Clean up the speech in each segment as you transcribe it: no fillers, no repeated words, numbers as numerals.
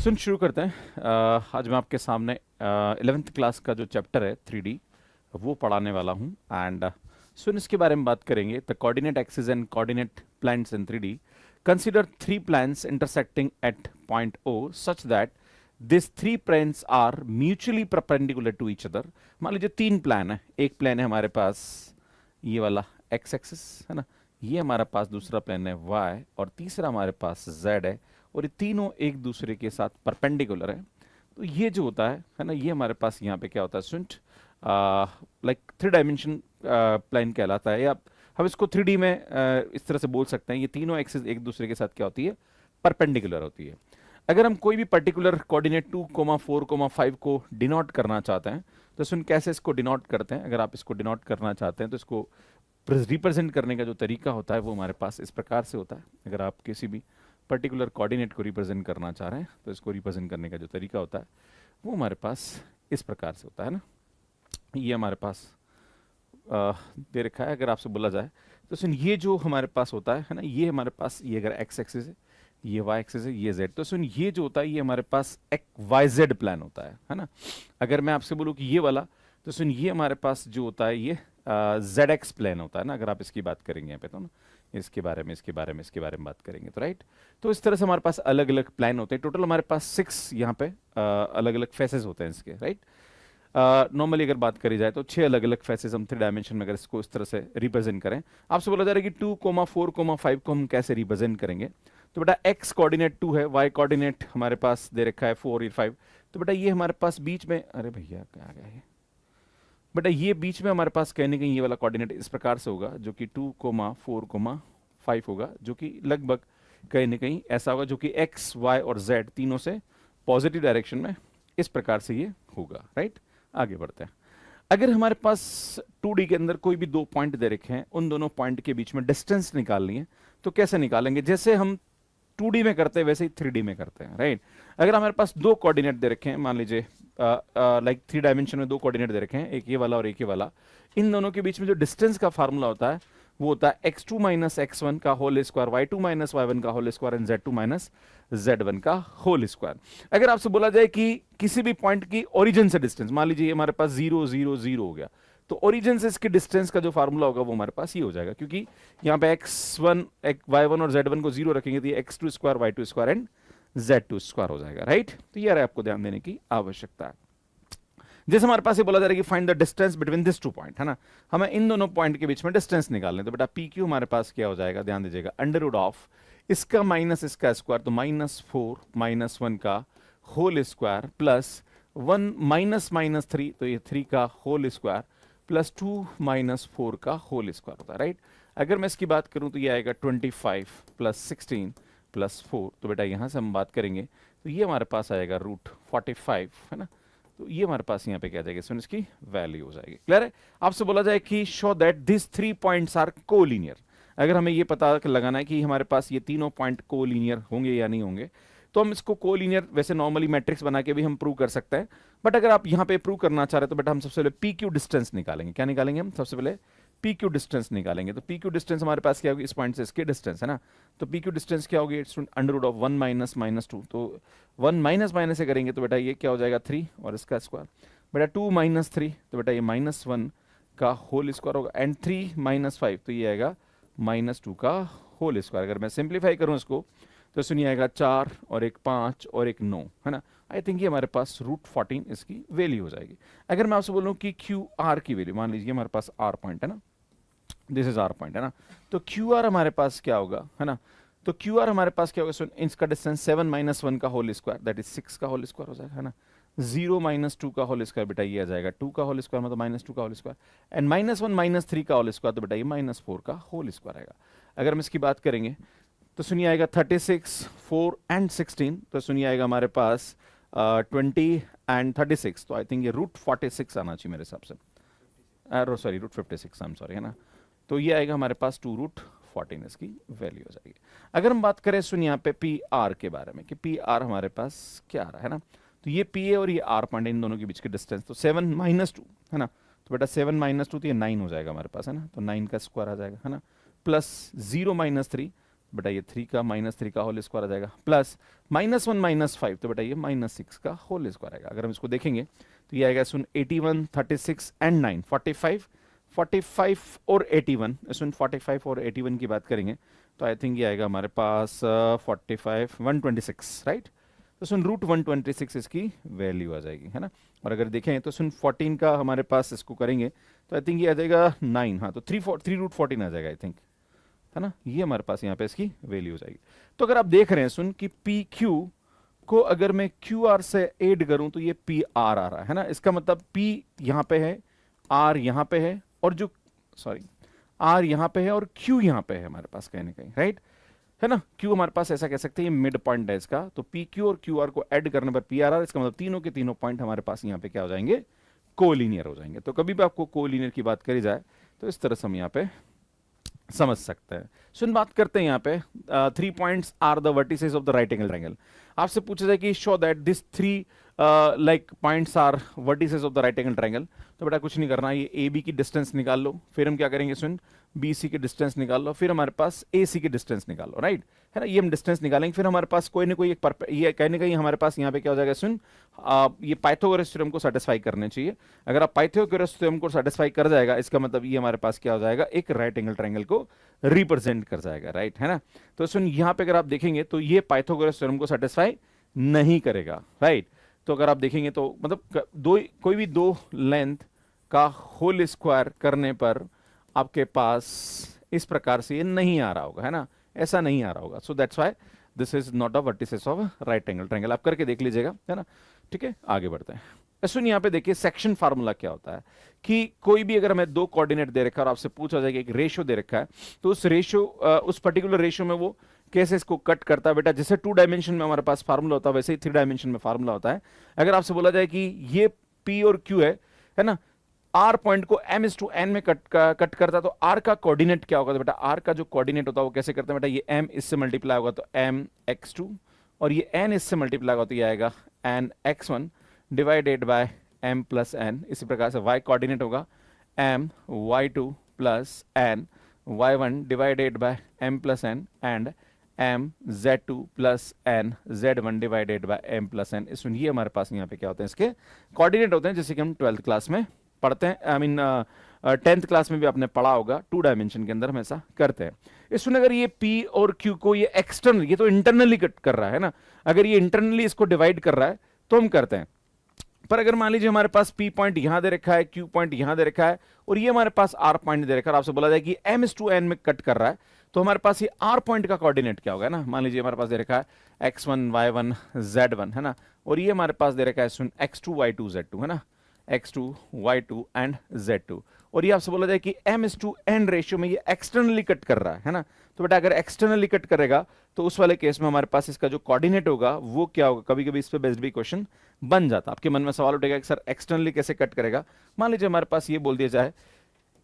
सुन शुरू करते हैं। आज मैं आपके सामने 11th क्लास का जो चैप्टर है 3D वो पढ़ाने वाला हूँ। एंड सुन इसके बारे में बात करेंगे। The coordinate axis and coordinate planes in 3D consider three planes intersecting at point O such that this three planes are mutually perpendicular to each other. मान लीजिए तीन प्लान है। एक प्लान है हमारे पास ये वाला एक्स एक्सिस है ना, ये हमारे पास दूसरा प्लेन है y, और तीसरा हमारे पास z है, और ये तीनों एक दूसरे के साथ परपेंडिकुलर है। तो ये जो होता है ना, ये हमारे पास यहाँ पे क्या होता है student, like three dimension plane कहलाता है। या हम इसको 3D में इस तरह से बोल सकते हैं, ये तीनों एक्सिस एक दूसरे के साथ क्या होती है, परपेंडिकुलर होती है। अगर हम कोई भी पर्टिकुलर कोऑर्डिनेट 2,4,5 को डिनोट करना चाहते हैं तो सुन कैसे इसको डिनोट करते हैं। अगर आप इसको डिनोट करना चाहते हैं तो इसको रिप्रेजेंट करने का जो तरीका होता है वो हमारे पास इस प्रकार से होता है। अगर आप किसी भी पर्टिकुलर कोऑर्डिनेट को रिप्रेजेंट करना चाह रहे हैं तो इसको रिप्रेजेंट करने का जो तरीका होता है वो हमारे पास इस प्रकार से होता है ना। ये हमारे पास दे रखा है। अगर आपसे बोला जाए तो सुन ये जो हमारे पास होता है ना, ये हमारे पास ये अगर एक्स एक्सिस है, ये वाई एक्सिस है, ये जेड, तो सुन ये जो होता है ये हमारे पास एक वाई जेड प्लान होता है ना। अगर मैं आपसे बोलूँ कि ये वाला, तो सुन ये हमारे पास जो होता है ये जेड एक्स प्लान होता है ना। अगर आप इसकी बात करेंगे यहाँ पे तो ना, इसके बारे में बात करेंगे तो राइट। तो इस तरह से हमारे पास अलग अलग प्लान होते हैं। टोटल हमारे पास 6 यहाँ पे अलग अलग फेसेस होते हैं इसके, राइट। नॉर्मली अगर बात करी जाए तो 6 अलग अलग फेसेस हम 3 डायमेंशन में अगर इसको इस तरह से रिप्रेजेंट करें। आपसे बोला जा रहा है कि 2,4,5 को हम कैसे रिप्रेजेंट करेंगे। तो बेटा एक्स कोऑर्डिनेट 2 है, वाई कोऑर्डिनेट हमारे पास दे रखा है 4 और 5। तो बेटा ये हमारे पास बीच में, अरे भैया क्या आ गया है बेटा, ये बीच में हमारे पास कहीं ना कहीं ये वाला कोऑर्डिनेट इस प्रकार से होगा जो कि 2,4,5 होगा, जो कि लगभग कहीं ना कहीं ऐसा होगा जो कि एक्स वाई और जेड तीनों से पॉजिटिव डायरेक्शन में इस प्रकार से ये होगा, राइट। आगे बढ़ते हैं। अगर हमारे पास 2D के अंदर कोई भी दो पॉइंट दे रखे हैं, उन दोनों पॉइंट के बीच में डिस्टेंस निकालनी है तो कैसे निकालेंगे। जैसे हम 2D में करते हैं वैसे ही 3D में करते हैं, राइट। अगर हमारे पास दो कोऑर्डिनेट दे रखे हैं, मान लीजिए लाइक 3 डायमेंशन में दो कोऑर्डिनेट दे रखे हैं, एक ये वाला और एक ये वाला, इन दोनों के बीच में जो डिस्टेंस का फार्मूला होता है वो होता है x2 माइनस x1 का whole square, y2 minus y1 का whole square, and z2 minus z1 का होल स्क्वायर। अगर आपसे बोला जाए कि किसी भी पॉइंट की ओरिजिन से डिस्टेंस, मान लीजिए हमारे पास 0 0 0 हो गया, तो ओरिजिन से इसके डिस्टेंस का जो फार्मूला होगा वो हमारे पास ये हो जाएगा, क्योंकि यहाँ पे x1 y1 और z1 को 0 रखेंगे तो ये x2 square y2 square and z2 square हो जाएगा, राइट। तो ये आपको ध्यान देने की आवश्यकता है। जैसे हमारे पास ये बोला जा रहा है कि find the distance between this two point, है ना, हमें इन दोनों पॉइंट के बीच में डिस्टेंस निकालने। तो बेटा पी क्यू हमारे पास क्या हो जाएगा, ध्यान दीजिएगा, अंडर रूट ऑफ इसका माइनस इसका स्क्वायर, तो -4 -1 का होल स्क्वायर प्लस 1 -3, तो ये 3 का होल स्क्वायर प्लस 2 -4 का होल स्क्वायर होता है, राइट। अगर मैं इसकी बात करूं तो ये आएगा 25 + 16 + 4। तो बेटा यहां से हम बात करेंगे तो ये हमारे पास आएगा √45, है ना। तो ये हमारे पास यहाँ पे क्या जाएगा, इसमें इसकी वैल्यू हो जाएगी। क्लियर है। आपसे बोला जाए कि show that this 3 points are collinear. अगर हमें ये पता लगाना है कि हमारे पास ये तीनों पॉइंट कोलिनियर होंगे या नहीं होंगे, तो हम इसको कोलिनियर वैसे नॉर्मली मैट्रिक्स बना के भी हम प्रूव कर सकते हैं। बट अगर आप यहाँ पे प्रूव करना चाह रहे हैं तो बेटा हम सबसे पहले पी क्यू डिस्टेंस निकालेंगे। क्या निकालेंगे हम, सबसे पहले पी क्यू डिस्टेंस निकालेंगे। तो पी क्यू डिस्टेंस हमारे पास क्या होगी, इस पॉइंट से इसकी डिस्टेंस है ना। तो पी क्यू डिस्टेंस क्या होगी, अंडर रूट ऑफ 1 - -2। तो 1 माइनस से करेंगे तो बेटा ये क्या हो जाएगा 3 और इसका स्क्वायर, बेटा 2 - 3, तो बेटा ये -1 का होल स्क्वायर होगा, एंड 3 - 5, तो ये आएगा -2 का होल स्क्वायर। अगर मैं सिंप्लीफाई करूं इसको तो सुनिए आएगा 4 और एक 5 और एक 9, है ना। आई थिंक ये हमारे पास √14 इसकी वैल्यू हो जाएगी। अगर मैं आपसे बोलूं कि क्यू आर की वैल्यू, मान लीजिए हमारे पास आर पॉइंट है ना, दिस इज आर पॉइंट है ना, तो क्यू आर हमारे पास क्या होगा, है ना। तो क्यू आर हमारे पास क्या होगा, सुन इसका डिस्टेंस 7 - 1 का होल स्क्वायर, दैट इज 6 का होल स्क्वायर हो जाएगा, है ना। 0 - 2 का होल स्क्वायर, बेटा ये आ जाएगा 2 का होल स्क्वायर, मतलब -2 का होल स्क्वायर, एंड -1 - 3 का होल स्क्वायर, तो बेटा ये -4 का होल स्क्वायर आएगा। अगर हम इसकी बात करेंगे तो सुनिए आएगा 36, 4 एंड 16, तो सुनिए आएगा हमारे पास 20 एंड 36, तो आई थिंक ये √46 आना चाहिए मेरे हिसाब से, सॉरी √56, आई एम सॉरी, है ना। तो ये आएगा हमारे पास 2√14 इसकी वैल्यू हो जाएगी। अगर हम बात करें सुन यहाँ पे पी आर के बारे में कि पी आर हमारे पास क्या आ रहा है ना, तो ये पी ए और ये आर पॉइंट, इन दोनों के बीच की डिस्टेंस, तो 7 - 2, है ना। तो बेटा 7 - 2 तो ये 9 हो जाएगा हमारे पास, है ना। तो 9 का स्क्वायर आ जाएगा, है ना, प्लस 0 - 3, बेटा ये 3 का -3 का होल स्क्वायर आ जाएगा, प्लस -1 -5 तो बेटा ये -6 का होल स्क्वायर आएगा। अगर हम इसको देखेंगे तो ये आएगा सुन 81 36 एंड 9 45 और 81, सुन 45 और 81 की बात करेंगे तो आई थिंक ये आएगा हमारे पास 45 126, राइट। तो सुन रूट 126 इसकी वैल्यू आ जाएगी, है ना। और अगर देखें तो सुन 14 का हमारे पास इसको करेंगे तो आई थिंक ये आ जाएगा 9, हाँ तो 3 रूट 14 आ जाएगा आई थिंक, है ना। ये हमारे पास यहाँ पे इसकी वैल्यू हो जाएगी। तो अगर आप देख रहे हैं सुन कि पी क्यू को अगर मैं क्यू आर से ऐड करूं तो ये पी आर आ रहा है ना। इसका मतलब पी यहाँ पे है, आर यहाँ पे है, और जो सॉरी आर यहाँ पे है और क्यू यहाँ पे है हमारे पास कहीं ना कहीं, राइट, है ना। क्यू हमारे पास ऐसा कह सकते हैं मिड पॉइंट है इसका, तो पी क्यू और क्यू आर को ऐड करने पर पी आर आर, इसका मतलब तीनों के तीनों पॉइंट हमारे पास यहाँ पे क्या हो जाएंगे, कोलिनियर हो जाएंगे। तो कभी भी आपको कोलिनियर की बात करी जाए तो इस तरह से हम यहाँ पे समझ सकते हैं। सुन बात करते हैं यहाँ पे 3 points are the vertices of the right angle triangle. आपसे पूछा जाए कि show that this 3 like points are vertices of the right angle triangle, तो बेटा कुछ नहीं करना, ये ए बी की डिस्टेंस निकाल लो, फिर हम क्या करेंगे सुन बी सी की डिस्टेंस निकाल लो, फिर हमारे पास ए सी की डिस्टेंस निकाल लो, राइट, है ना। ये हम डिस्टेंस निकालेंगे, फिर हमारे पास कोई ना कोई एक ये कहीं ना कहीं हमारे पास यहाँ पे क्या हो जाएगा सुन, ये पाइथागोरस थ्योरम को सेटिस्फाई करने चाहिए। अगर आप पाइथागोरस थ्योरम को सेटिस्फाई कर जाएगा इसका मतलब ये हमारे पास क्या हो जाएगा, एक राइट एंगल ट्रायंगल को रिप्रेजेंट कर जाएगा, राइट, है ना। तो सुन यहाँ पे अगर आप देखेंगे तो ये पाइथागोरस थ्योरम को सेटिस्फाई नहीं करेगा, राइट। तो अगर आप देखेंगे तो मतलब कोई भी दो लेंथ का होल स्क्वायर करने पर आपके पास इस प्रकार से ये नहीं आ रहा होगा, है ना, ऐसा नहीं आ रहा होगा। So that's why this is not a vertices of right angle triangle. आप करके देख लीजिएगा, है ना, ठीक है। आगे बढ़ते हैं। सुन यहाँ पे देखिए सेक्शन फार्मूला क्या होता है कि कोई भी अगर हमें दो कोऑर्डिनेट दे रखा है और आपसे पूछा जाएगा एक रेशियो दे रखा है, तो उस रेशियो उस पर्टिकुलर रेशियो में वो कैसे इसको कट करता है। बेटा जैसे 2 डायमेंशन में हमारे पास फार्मूला होता है वैसे ही 3 डायमेंशन में फार्मूला होता है। अगर आपसे बोला जाए कि ये P और Q है ना, R पॉइंट को m/n में कट करता है, तो R का कोऑर्डिनेट क्या होगा, तो बेटा R का जो कोऑर्डिनेट होता है वो कैसे करते हैं, बेटा ये m इससे मल्टीप्लाई होगा तो mx2, और ये n इससे मल्टीप्लाई होगा तो ये आएगा nx1 divided by m plus n। इसी प्रकार से y कोऑर्डिनेट होगा m y2 plus n y1 divided by m plus n and m z2 plus n z1 divided by m plus n। इसमें ये हमारे पास यहाँ पे क्या होते हैं, इसके कोऑर्डिनेट होते हैं, जैसे कि हम 12th क्लास में पढ़ते हैं, आई मीन 10th क्लास में भी आपने पढ़ा होगा, 2 डायमेंशन के अंदर हम ऐसा करते हैं। इसमें अगर ये P और Q को ये एक्सटर्नल, ये तो इंटरनली कट कर रहा है ना, अगर ये इंटरनली इसको डिवाइड कर रहा है तो हम करते हैं। पर अगर मान लीजिए हमारे पास P पॉइंट यहां दे रखा है, Q पॉइंट यहां दे रखा है और ये हमारे पास R पॉइंट दे रखा है, आपसे बोला जाए कि m/n में कट कर रहा है, तो हमारे पास ये R पॉइंट का कोऑर्डिनेट क्या होगा ना। मान लीजिए हमारे पास दे रखा है x1 y1 z1, है ना, और ये हमारे पास दे रखा है सुन x2 y2 z2, है ना, x2 y2 एंड z2, और ये आपसे बोला जाए कि m/n रेशियो में ये एक्सटर्नली कट कर रहा है ना। तो बेटा अगर एक्सटर्नली कट करेगा तो उस वाले केस में हमारे पास इसका जो कोऑर्डिनेट होगा वो क्या होगा, कभी कभी इस पे बेस्ड भी क्वेश्चन बन जाता है। आपके मन में सवाल उठेगा कि सर एक्सटर्नली कैसे कट करेगा। मान लीजिए हमारे पास ये बोल दिया जाए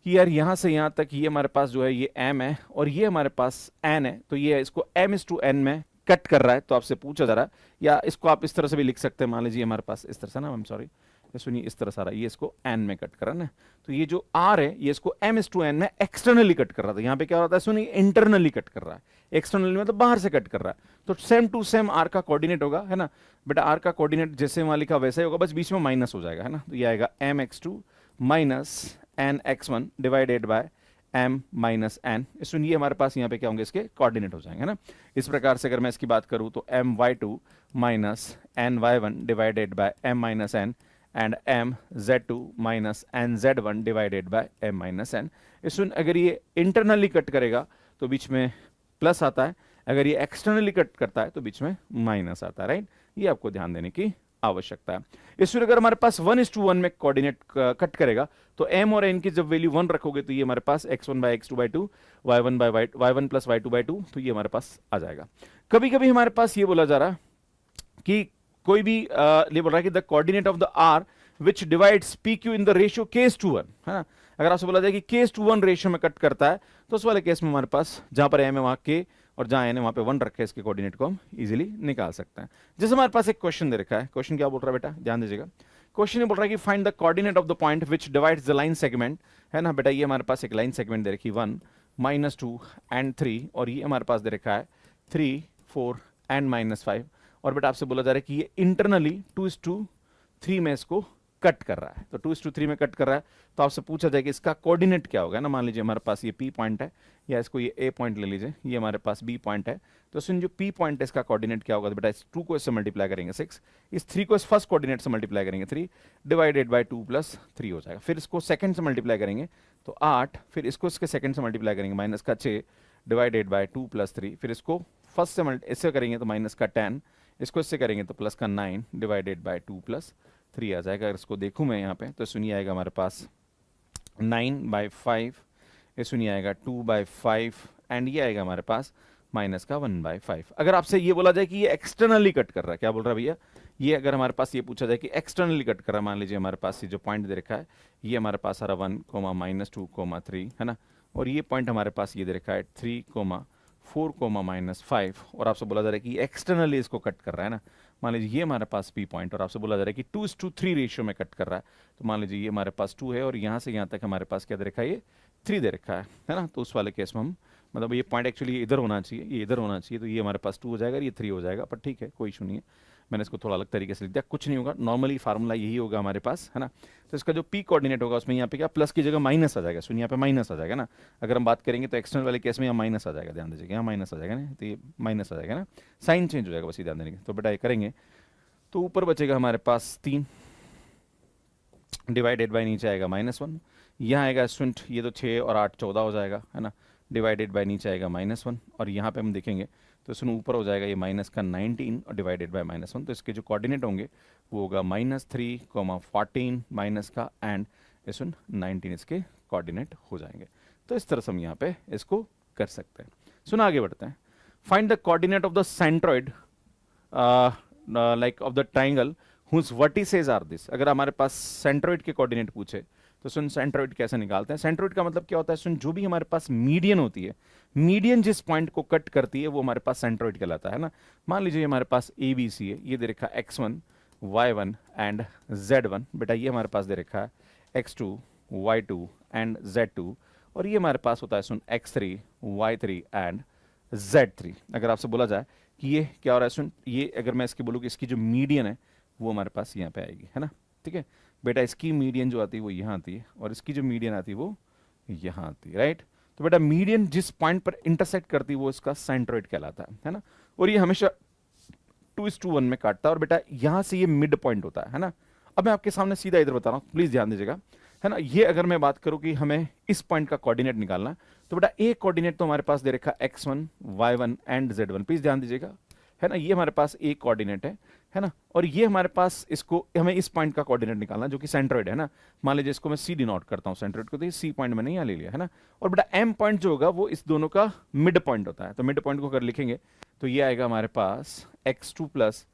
कि यार यहां से यहां तक ये हमारे पास जो है ये m है और ये हमारे पास n है, तो ये इसको m/n में कट कर रहा है। तो आपसे पूछा जा रहा है, या इसको आप इस तरह से भी लिख सकते हैं, मान लीजिए हमारे पास इस तरह से ना, आई एम सॉरी, सुनिए इस तरह सारा ये इसको n में कट कर रहा है ना, तो ये जो r है ये इसको m/n में एक्सटर्नली कट कर रहा था। यहाँ पे क्या होता है सुनिए, इंटरनली कट कर रहा है, एक्सटर्नली मतलब बाहर से कट कर रहा है। तो सेम टू सेम r का कोऑर्डिनेट होगा, है ना बेटा, r का कोऑर्डिनेट जैसे वहां लिखा वैसे ही होगा, बस बीच में माइनस हो जाएगा, है ना। तो ये आएगा mx2 minus nx1 divided by m minus n। सुनिए हमारे पास यहाँ पे क्या होंगे, इसके कोऑर्डिनेट हो जाएंगे, है ना। इस प्रकार से अगर मैं इसकी बात करूँ तो my2 minus ny1 divided by m minus n and m z2 minus n z1 divided by m minus n। इसमें अगर ये इंटरनली कट करेगा तो बीच में प्लस आता है, अगर ये एक्सटर्नली कट करता है तो बीच में माइनस आता है, राइट। ये आपको ध्यान देने की आवश्यकता है। इसमें अगर हमारे पास 1:1 में कोऑर्डिनेट कट करेगा तो m और n की जब वैल्यू 1 रखोगे तो ये हमारे पास x1 by x2 by 2 y1 plus y2 by 2, तो ये हमारे पास आ जाएगा। कभी कभी हमारे पास ये बोला जा रहा है कि कोई भी ये बोल रहा है कि the coordinate of the r which divides pq in the ratio k:1, है ना। अगर आपसे बोला जाए कि k:1 रेशियो में कट करता है तो उस वाले केस में हमारे पास जहां पर m है वहां k और जहां n है वहां पे 1 रखे, इसके कोऑर्डिनेट को हम इजीली निकाल सकते हैं। जैसे हमारे पास एक क्वेश्चन दे रखा है, क्वेश्चन क्या बोल रहा है बेटा, ध्यान दीजिएगा। क्वेश्चन ये बोल रहा है कि find the coordinate of the point which divides the line segment, है ना बेटा। ये हमारे पास एक लाइन सेगमेंट दे रखी 1 -2 एंड 3, और ये हमारे पास दे रखा है 3, 4 एंड -5, और बेटा आपसे बोला जा रहा है कि ये इंटरनली 2:3 में इसको कट कर रहा है। तो 2:3 में कट कर रहा है, तो आपसे पूछा जाए कि इसका कोऑर्डिनेट क्या होगा ना। मान लीजिए हमारे पास ये P पॉइंट है, या इसको ये A पॉइंट ले लीजिए, ये हमारे पास B पॉइंट है। तो सुन, जो P पॉइंट है इसका कोऑर्डिनेट क्या होगा, तो बेटा इस 2 को इससे मल्टीप्लाई करेंगे 6, इस 3 को इस फर्स्ट कोऑर्डिनेट से मल्टीप्लाई करेंगे 3, डिवाइडेड बाय 2 + 3 हो जाएगा। फिर इसको सेकंड से मल्टीप्लाई करेंगे तो 8, फिर इसको इसके सेकंड से मल्टीप्लाई करेंगे -6, डिवाइडेड बाय 2 + 3, फिर इसको फर्स्ट से इससे करेंगे तो -10, इसको इससे करेंगे तो +9, डिवाइडेड बाय 2 + 3 आ जाएगा। अगर इसको देखूं मैं यहाँ पे तो सुनिए आएगा हमारे पास 9/5, ये सुनिए आएगा 2/5, एंड ये आएगा हमारे पास -1/5। अगर आपसे ये बोला जाए कि ये एक्सटर्नली कट कर रहा है, क्या बोल रहा है भैया, ये अगर हमारे पास ये पूछा जाए कि एक्सटर्नली कट कर रहा है, मान लीजिए हमारे पास ये जो पॉइंट दे रखा है, ये हमारे पास आ रहा 1, -2, 3 है ना, और ये पॉइंट हमारे पास ये दे रखा है 3, 4, -5, और आपसे बोला जा रहा है कि एक्सटर्नली इसको कट कर रहा है ना। मान लीजिए ये हमारे पास P पॉइंट, और आपसे बोला जा रहा है कि 2:3 रेशियो में कट कर रहा है। तो मान लीजिए ये हमारे पास 2 है, और यहाँ से यहाँ तक हमारे पास क्या दे रखा है, ये 3 दे रखा है ना। तो उस वाले केस में हम, मतलब ये पॉइंट एक्चुअली इधर होना चाहिए, ये इधर होना चाहिए, तो ये हमारे पास 2 हो जाएगा, ये 3 हो जाएगा, पर ठीक है कोई इशू नहीं है, मैंने इसको थोड़ा अलग तरीके से लिख दिया, कुछ नहीं होगा, नॉर्मली फार्मूला यही होगा हमारे पास, है ना। तो इसका जो P कोऑर्डिनेट होगा उसमें यहाँ पे क्या प्लस की जगह माइनस आ जाएगा, सुनिए यहाँ पे माइनस आ जाएगा ना। अगर हम बात करेंगे तो एक्सटर्नल वाले केस में यहाँ माइनस आ जाएगा, ध्यान दीजिएगा, यहाँ माइनस आ जाएगा ना, तो ये माइनस आ जाएगा ना, साइन चेंज हो जाएगा, बस ये ध्यान देंगे। तो बेटा ये करेंगे तो ऊपर बचेगा हमारे पास 3, डिवाइडेड बाय नीचे आएगा -1, यहाँ आएगा स्टूडेंट ये तो 6 और 8 14 हो जाएगा, है ना, डिवाइडेड बाय नीचे आएगा -1, और यहाँ पे हम देखेंगे तो सुनो ऊपर हो जाएगा ये -19 और डिवाइडेड बाय -1, तो इसके जो कोऑर्डिनेट होंगे वो होगा -3, 14 माइनस का एंड सुन 19, इसके कोऑर्डिनेट हो जाएंगे। तो इस तरह से हम यहाँ पे इसको कर सकते हैं। सुनो आगे बढ़ते हैं। Find the coordinate of the centroid like of the triangle whose vertices are this. अगर हमारे पास सेंट्रॉइड के कोऑर्डिनेट पूछे तो सुन सेंट्रॉइड कैसे निकालते हैं। सेंट्रॉइड का मतलब क्या होता है, सुन जो भी हमारे पास मीडियन होती है, मीडियन जिस पॉइंट को कट करती है वो हमारे पास सेंट्रॉइड कहलाता है ना। मान लीजिए हमारे पास ABC है, ये दे रखा है x1, y1 एंड z1, बेटा ये हमारे पास दे रखा है x2, y2 एंड z2, और ये हमारे पास होता है सुन x3, y3 एंड z3। अगर आपसे बोला जाए कि ये क्या हो रहा है, सुन ये अगर मैं इसकी बोलूँ कि इसकी जो मीडियन है वो हमारे पास यहाँ पे आएगी, है ना, ठीक है बेटा। इसकी मीडियन जो आती है वो यहाँ आती है, और इसकी जो मीडियन आती है वो यहाँ आती है, राइट। तो बेटा मीडियन जिस पॉइंट पर इंटरसेक्ट करती है वो इसका सेंट्रॉइड कहलाता है ना, और ये हमेशा 2:1 में काटता है, और बेटा यहाँ से ये मिड पॉइंट होता है ना। अब मैं आपके सामने सीधा इधर बता रहा हूँ, प्लीज ध्यान दीजिएगा, है ना। ये अगर मैं बात करूँ कि हमें इस पॉइंट का कोऑर्डिनेट निकालना है, तो बेटा एक कोऑर्डिनेट तो हमारे पास दे रखा x1, y1 and z1, please ध्यान दीजिएगा, है ना। ये हमारे पास एक कोऑर्डिनेट है ना, और ये हमारे पास इसको हमें इस पॉइंट का कोऑर्डिनेट निकालना जो कि सेंट्रॉइड है ना। मान लीजिए इसको मैं C डिनोट करता हूँ सेंट्रॉइड को, तो ये C पॉइंट मैंने यहाँ ले लिया, है ना। और बेटा M पॉइंट जो होगा वो इस दोनों का मिड पॉइंट होता है, तो मिड पॉइंट को अगर लिखेंगे तो ये आएगा हमारे पास x2 +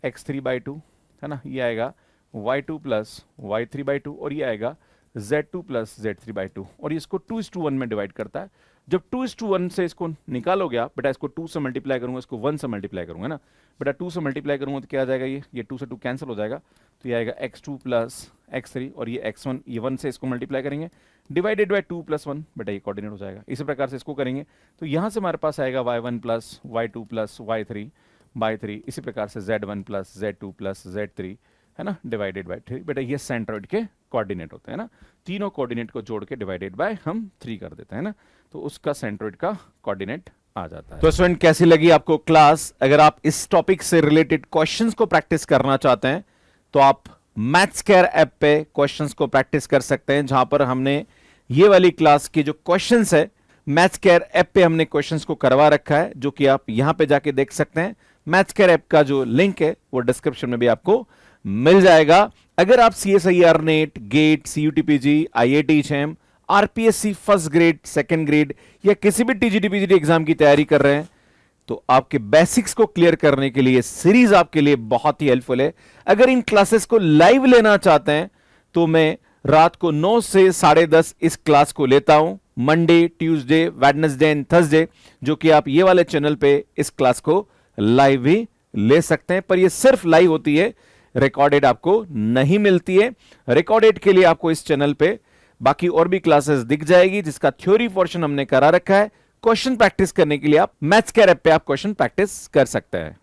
x3/2, है ना, ये आएगा y2 + y3/2, और ये आएगा z2 + z3/2, और ये इसको 2:1 में डिवाइड करता है। जब 2:1 से इसको निकालोगे आप, बेटा इसको 2 से मल्टीप्लाई करूंगा, इसको 1 से मल्टीप्लाई करूंगा ना, बेटा 2 से मल्टीप्लाई करूंगा तो क्या आ जाएगा, ये 2 से 2 कैंसिल हो जाएगा, तो ये आएगा x2 + x3, और ये x1, ये 1 से इसको मल्टीप्लाई करेंगे, डिवाइडेड बाय 2 + 1, बेटा ये कोऑर्डिनेट हो जाएगा। इसी प्रकार से इसको करेंगे तो यहाँ से हमारे पास आएगा y1 + y2 + y3/3, इसी प्रकार से z1 + z2 + z3, है ना, डिवाइडेड बाय 3। बेटा ये सेंट्रॉइड के कोऑर्डिनेट होते हैं ना, तीनों कोऑर्डिनेट को जोड़ के डिवाइडेड बाय हम 3 कर देते हैं ना, तो उसका सेंट्रॉइड का कोऑर्डिनेट आ जाता है। तो स्टूडेंट कैसी लगी आपको क्लास। अगर आप इस टॉपिक से रिलेटेड क्वेश्चंस को प्रैक्टिस करना चाहते हैं तो आप मैथ्सकेयर ऐप पे क्वेश्चंस को प्रैक्टिस कर सकते हैं, जहां पर हमने ये वाली क्लास की जो क्वेश्चंस है मैथ्सकेयर ऐप पे हमने क्वेश्चंस को करवा रखा है, जो कि आप यहां पे जाके देख सकते हैं। मैथ्सकेयर ऐप का जो लिंक है वो डिस्क्रिप्शन में भी आपको मिल जाएगा। अगर आप CSIR NET, GATE, CUTPG, IIT JAM, RPSC first grade, second grade या किसी भी TGT PGT एग्जाम की तैयारी कर रहे हैं तो आपके बेसिक्स को क्लियर करने के लिए सीरीज आपके लिए बहुत ही हेल्पफुल है। अगर इन क्लासेस को लाइव लेना चाहते हैं तो मैं रात को 9 से 10:30 इस क्लास को लेता हूं, Monday, Tuesday, Wednesday and Thursday, जो कि आप ये वाले चैनल पे इस क्लास को लाइव भी ले सकते हैं, पर ये सिर्फ लाइव होती है, रिकॉर्डेड आपको नहीं मिलती है। रिकॉर्डेड के लिए आपको इस चैनल पे बाकी और भी क्लासेस दिख जाएगी, जिसका थ्योरी पोर्शन हमने करा रखा है। क्वेश्चन प्रैक्टिस करने के लिए आप मैथ्स कैर ऐप पे आप क्वेश्चन प्रैक्टिस कर सकते हैं।